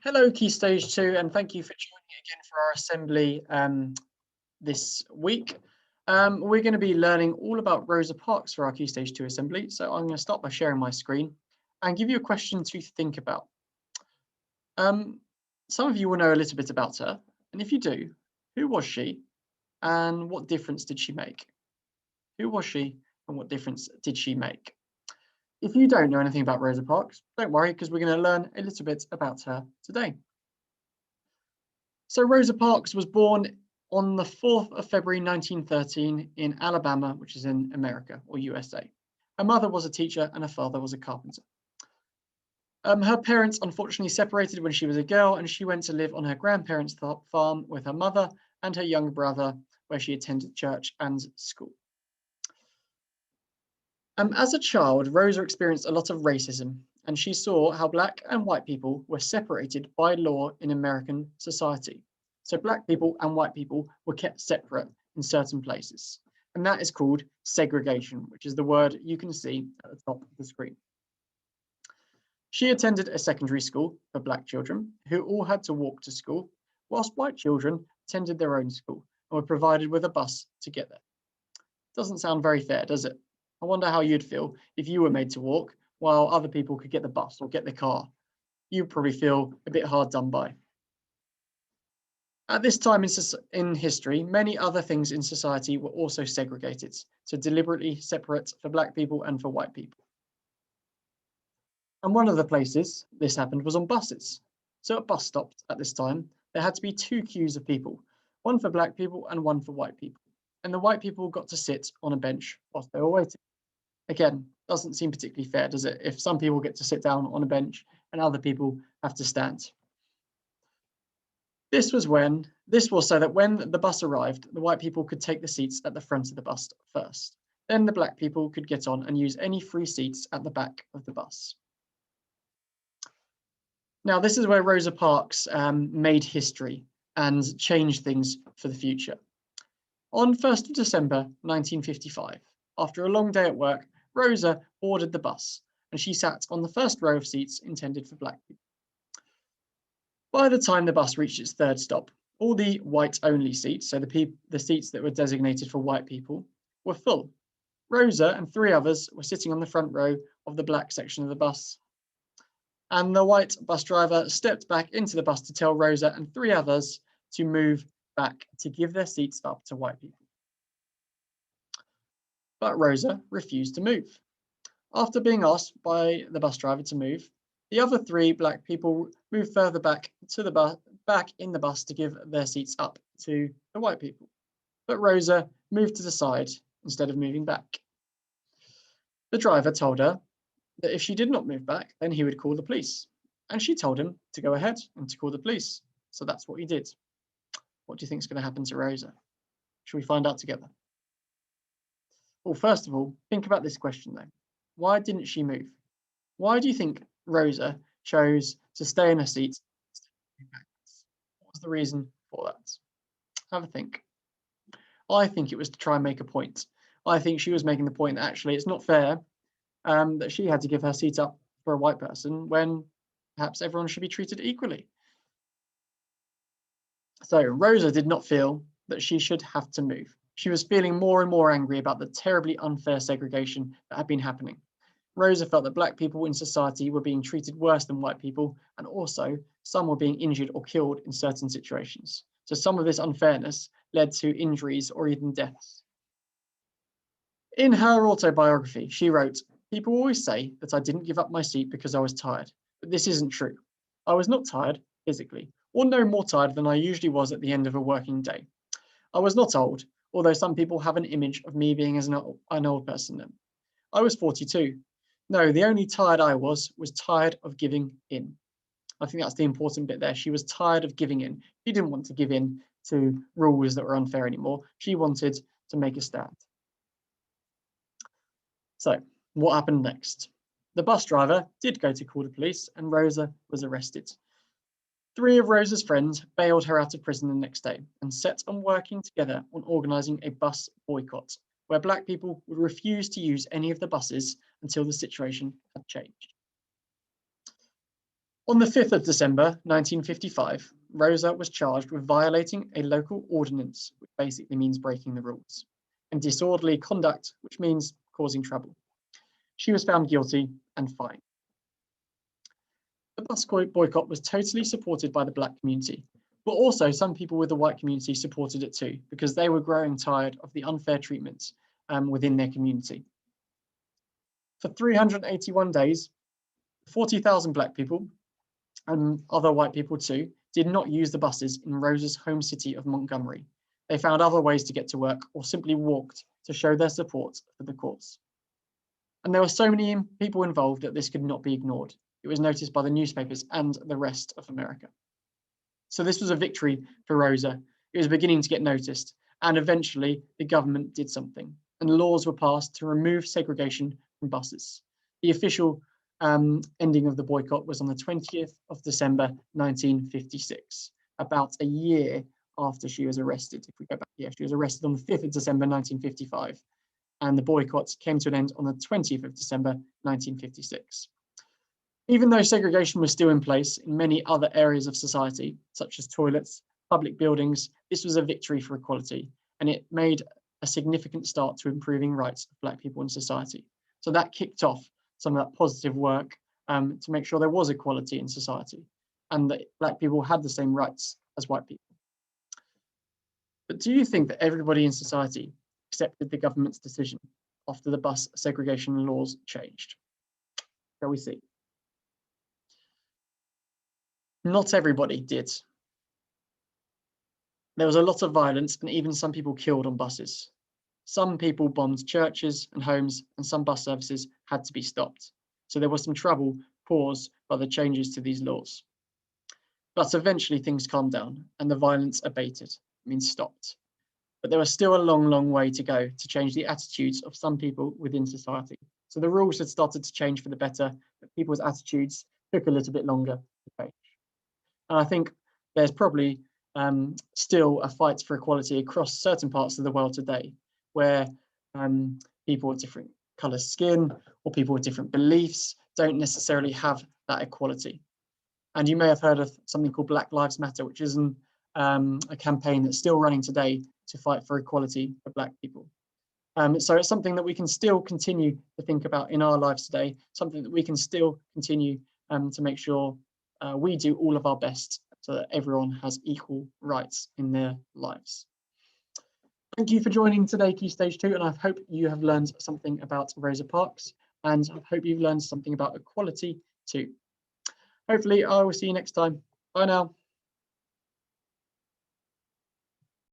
Hello, Key Stage 2, and thank you for joining again for our assembly this week. We're going to be learning all about Rosa Parks for our Key Stage 2 assembly. So I'm going to start by sharing my screen and give you a question to think about. Some of you will know a little bit about her, and if you do, who was she and what difference did she make? Who was she and what difference did she make? If you don't know anything about Rosa Parks, don't worry, because we're going to learn a little bit about her today. So Rosa Parks was born on the 4th of February 1913 in Alabama, which is in America or USA. Her mother was a teacher and her father was a carpenter. Her parents unfortunately separated when she was a girl, and she went to live on her grandparents' farm with her mother and her younger brother, where she attended church and school. As a child, Rosa experienced a lot of racism, and she saw how Black and white people were separated by law in American society. So Black people and white people were kept separate in certain places, and that is called segregation, which is the word you can see at the top of the screen. She attended a secondary school for Black children who all had to walk to school, whilst white children attended their own school and were provided with a bus to get there. Doesn't sound very fair, does it? I wonder how you'd feel if you were made to walk while other people could get the bus or get the car. You'd probably feel a bit hard done by. At this time in history, many other things in society were also segregated, so deliberately separate for Black people and for white people. And one of the places this happened was on buses. So at bus stops at this time, there had to be two queues of people, one for Black people and one for white people. And the white people got to sit on a bench whilst they were waiting. Again, doesn't seem particularly fair, does it? If some people get to sit down on a bench and other people have to stand. This was so that when the bus arrived, the white people could take the seats at the front of the bus first. Then the Black people could get on and use any free seats at the back of the bus. Now, this is where Rosa Parks made history and changed things for the future. On 1st of December 1955, after a long day at work, Rosa boarded the bus and she sat on the first row of seats intended for Black people. By the time the bus reached its third stop, all the white-only seats, so the seats that were designated for white people, were full. Rosa and three others were sitting on the front row of the Black section of the bus. And the white bus driver stepped back into the bus to tell Rosa and three others to move back to give their seats up to white people. But Rosa refused to move. After being asked by the bus driver to move, the other three Black people moved further back to the back in the bus to give their seats up to the white people. But Rosa moved to the side instead of moving back. The driver told her that if she did not move back, then he would call the police. And she told him to go ahead and to call the police. So that's what he did. What do you think is going to happen to Rosa? Shall we find out together? Well, first of all, think about this question though. Why didn't she move? Why do you think Rosa chose to stay in her seat? What was the reason for that? Have a think. I think it was to try and make a point. I think she was making the point that actually it's not fair that she had to give her seat up for a white person when perhaps everyone should be treated equally. So Rosa did not feel that she should have to move. She was feeling more and more angry about the terribly unfair segregation that had been happening. Rosa felt that Black people in society were being treated worse than white people, and also some were being injured or killed in certain situations. So some of this unfairness led to injuries or even deaths. In her autobiography, she wrote, "People always say that I didn't give up my seat because I was tired, but this isn't true. I was not tired physically, or no more tired than I usually was at the end of a working day. I was not old, although some people have an image of me being as an old person then. I was 42. No, the only tired I was tired of giving in." I think that's the important bit there. She was tired of giving in. She didn't want to give in to rules that were unfair anymore. She wanted to make a stand. So what happened next? The bus driver did go to call the police and Rosa was arrested. Three of Rosa's friends bailed her out of prison the next day and set on working together on organising a bus boycott, where Black people would refuse to use any of the buses until the situation had changed. On the 5th of December 1955, Rosa was charged with violating a local ordinance, which basically means breaking the rules, and disorderly conduct, which means causing trouble. She was found guilty and fined. The bus boycott was totally supported by the black community, but also some people with the white community supported it too, because they were growing tired of the unfair treatment within their community. For 381 days, 40,000 black people and other white people too did not use the buses in Rosa's home city of Montgomery. They found other ways to get to work or simply walked to show their support for the cause. And there were so many people involved that this could not be ignored. It was noticed by the newspapers and the rest of America. So this was a victory for Rosa. It was beginning to get noticed, and eventually the government did something, and laws were passed to remove segregation from buses. The official ending of the boycott was on the 20th of December 1956, about a year after she was arrested. If we go back here, she was arrested on the 5th of December 1955, and the boycott came to an end on the 20th of December 1956. Even though segregation was still in place in many other areas of society, such as toilets, public buildings, this was a victory for equality, and it made a significant start to improving rights of black people in society. So that kicked off some of that positive work to make sure there was equality in society and that black people had the same rights as white people. But do you think that everybody in society accepted the government's decision after the bus segregation laws changed? Shall we see? Not everybody did. There was a lot of violence and even some people killed on buses. Some people bombed churches and homes, and some bus services had to be stopped. So there was some trouble caused by the changes to these laws. But eventually things calmed down and the violence abated, stopped. But there was still a long, long way to go to change the attitudes of some people within society. So the rules had started to change for the better, but people's attitudes took a little bit longer to change. And I think there's probably still a fight for equality across certain parts of the world today, where people with different colour skin or people with different beliefs don't necessarily have that equality. And you may have heard of something called Black Lives Matter, which is a campaign that's still running today to fight for equality for black people. So it's something that we can still continue to think about in our lives today, something that we can still continue to make sure we do all of our best so that everyone has equal rights in their lives. Thank you for joining today, Key Stage 2, and I hope you have learned something about Rosa Parks, and I hope you've learned something about equality too. Hopefully, I will see you next time. Bye now.